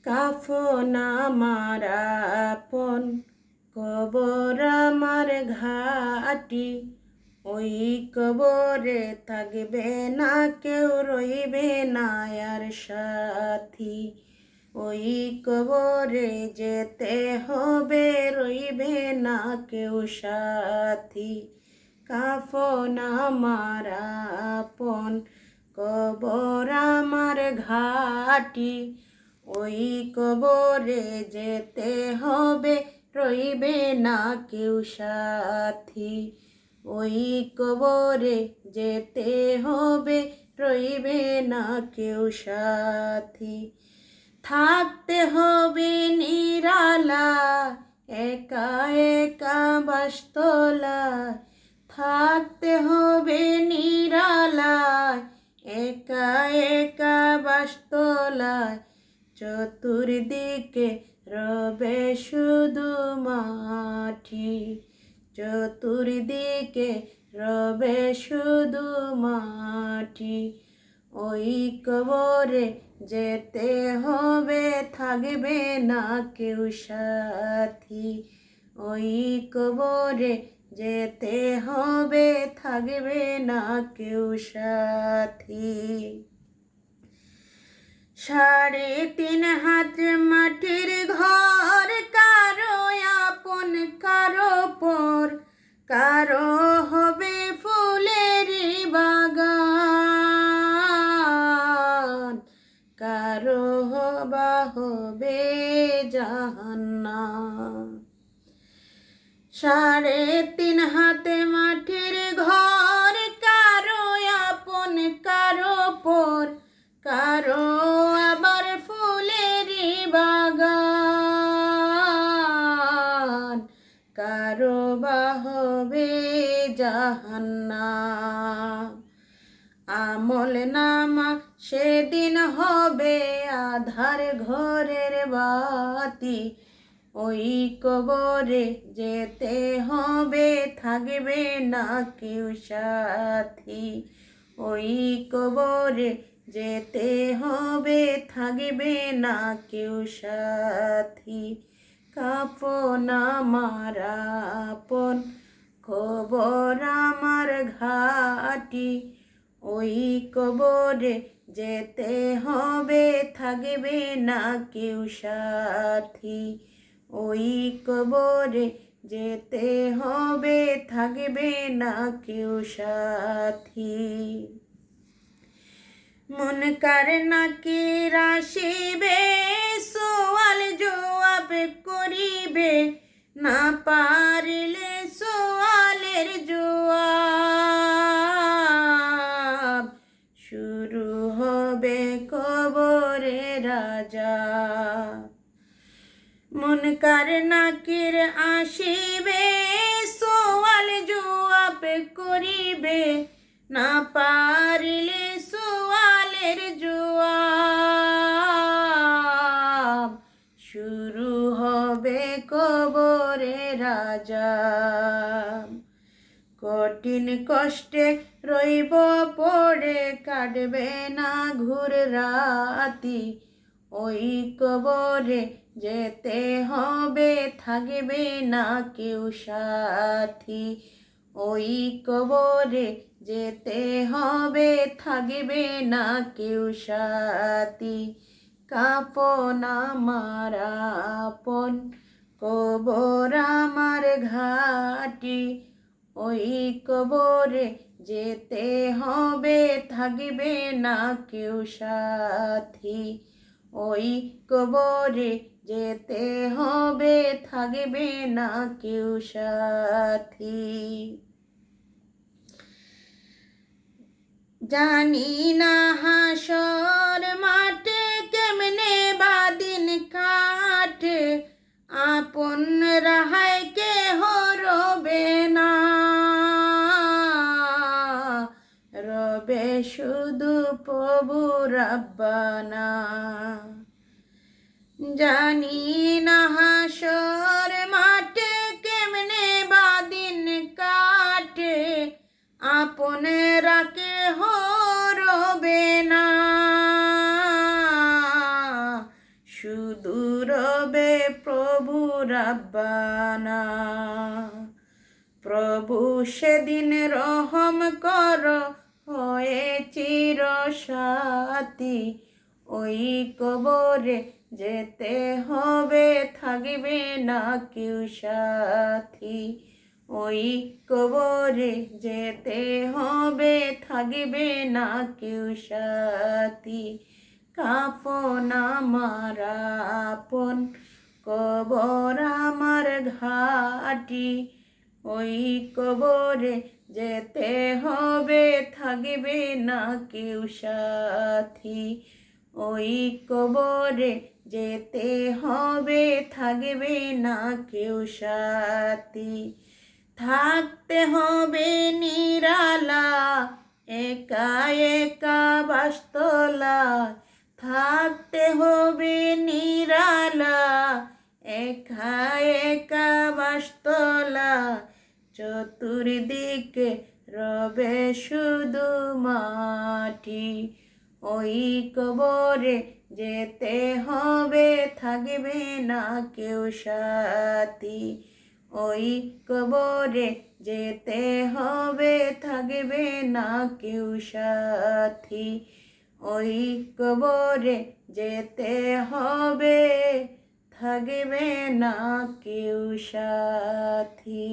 কাফন আমার আপন, কবর আমার ঘাটি। ওই কবরে থাকবে না কেউ, রইবে না আর সাথী। ওই কবরে যেতে হবে, রইবে না কেউ সাথী। কাফন আমার আপন, কবর আমার ঘাটি। ওই কবরে যেতে হবে, রইবে না কেউ সাথী। ওই কবরে যেতে হবে, রইবে না কেউ সাথী। থাকতে হবে নিরালা, একা একা বাসতলায়। থাকতে হবে নিরালায়, একা একা বাসতলায়। চতুর্দিকে রবে শুধু মাটি, চতুর্দিকে রবে শুধু মাটি। ওই কবরে যেতে হবে, থাকবে না কেউ সাথী। ওই কবরে যেতে হবে, থাকবে না কেউ সাথী। 3.5 হাত মাটির ঘর, কারো আপন কারো পর। কারো হবে ফুলের বাগান, কারো হবা হবে জাহান্নাম। 3.5 হাত মাটির ঘর, কারো আপন কারো পর। কারো আবার ফুলের বাগান, কারো বা হবে জাহান্নাম। আমল নামা সেদিন হবে আধার ঘরের বাতি। ওই কবরে যেতে হবে, থাকবে না কেউ সাথী। ওই কবরে যেতে হবে, থাকবে না কেউ সাথী। কাফন আমার আপন, কবর আমার ঘাটি। ওই কবরে যেতে হবে, থাকবে না কেউ সাথী। ওই কবরে যেতে হবে, থাকবে না কেউ সাথী। মুনকার নাকির আসিবে, সওয়াল জবাব করিবে। না পারিলে সওয়ালের জবাব, শুরু হবে কবরের আযাব। মুনকার নাকির আসিবে, সওয়াল জবাব করিবে। না পারিলে সওয়ালের জবাব, শুরু হবে কবরের আযাব। কঠিন কষ্টে রইব পড়ে, কাটবে না ঘুর রাতি। ওই কবরে যেতে হবে, থাকবে না কেউ সাথী। ওই কবরে যেতে হবে, থাকবে না কেউ সাথী। কাফন আমার আপন, কবর আমার ঘাটি। ওই কবরে যেতে হবে, থাকবে না কেউ সাথী। ওই কবরে যেতে হবে, থাকবে না কেউ সাথী। জানি না হাসর মাঠে কেমনে বাদিন কাটে। আপন রাহায় কেহ রবে না, রবে শুধু প্রভু রাব্বানা। জানি না হাসর মাঠে কেমনে বাদিন কাটে। আপনেরা কেহ রবে না, শুধু রবে প্রভু রাব্বানা। প্রভু সেদিন রহম কর হয়ে চির সাথী, ওই কবরে যেতে হবে থাকবে না কেউ সাথী। ওই কবরে যেতে হবে থাকবে না কেউ সাথী। কাফন আমার আপন, কবর আমার ঘাটি, ওই কবরে যেতে হবে থাকবে না কেউ সাথী। ওই কবরে যেতে হবে থাকবে না কেউ সাথী। থাকতে হবে নিরালা একা একা বাসতলা, থাকতে হবে নিরালা একা একা বাসতলা। চতুর্দিকে রবে শুধু মাটি, ওই কবরে যেতে হবে থাকবে না কেউ সাথী। ওই কবরে যেতে হবে থাকবে না কেউ সাথী। ওই কবরে যেতে হবে থাকবে না কেউ সাথী।